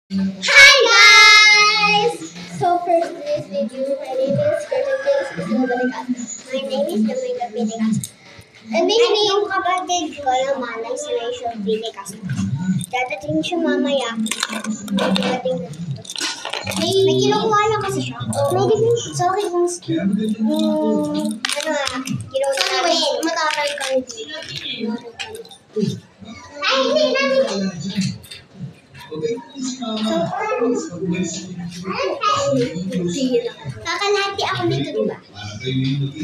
Hi guys! So first this video, my name is Curtis Balikat. My name is Domingo Villegas. And may yung kapatid ko yung manay si Rachel Villegas. Dadating siya mamaya. Dadating na dito. May kinukuha lang kasi siya. May din. So okay kung ginawa namin. Mataral ka rin dito. Ay, hindi namin. Kakalati ako dito, di ba?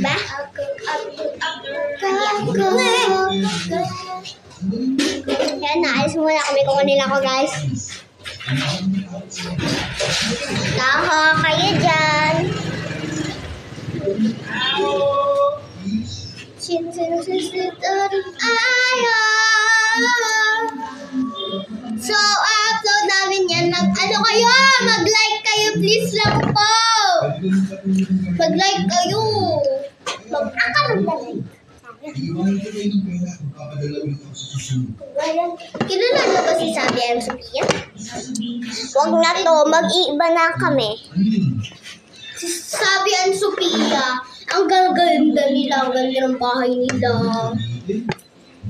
Ba? Yan, naalis muna kami kung kanila ko, guys. Taho, kayo dyan. So, upload namin yan. Ano kayo? Mag-like kayo, please lang po. Mag-like kayo. Mag-like. Kilala na ba si Sabi and Sophia? Wag na to. Mag-iiba na kami. Si Sabi and Sophia, ang gaganda nila. Ang ganda ng bahay nila.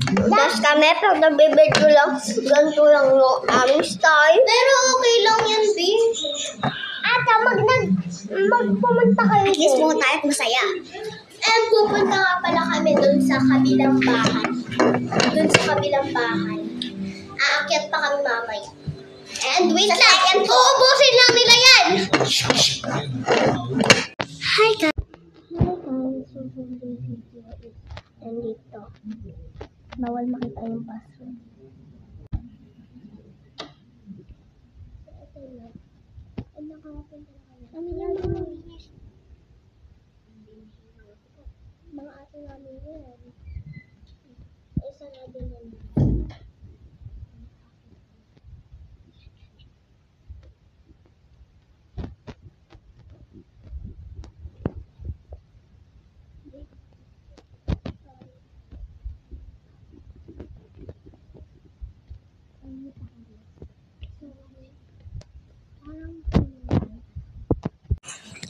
Tapos kami, pag nabibidyo lang, ganito lang yung aming style. Pero okay lang yan, B. Ata, magpumunta kayo. Yes, mo tayo at masaya. And pupunta nga pala kami dun sa kabilang bahay. Dun sa kabilang bahay. Aakyat pa kami mamaya. And wait lang, uubusin lang nila yan! Hi guys! And dito. Bawal makita yung password. Ano yan? Mga ate namin yan. Isa na din yan.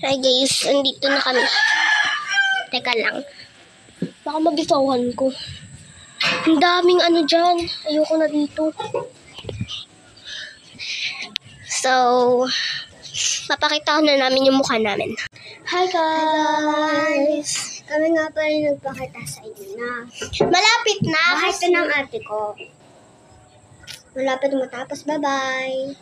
Hi guys, andito na kami. Teka lang. Baka mabisawan ko. Ang daming ano dyan. Ayoko na dito. So, papakita na namin yung mukha namin. Hi guys! Kami nga pa rin nagpakita sa inyo na malapit na. Bahay ito ng ate ko. Malapit matapos. Bye-bye!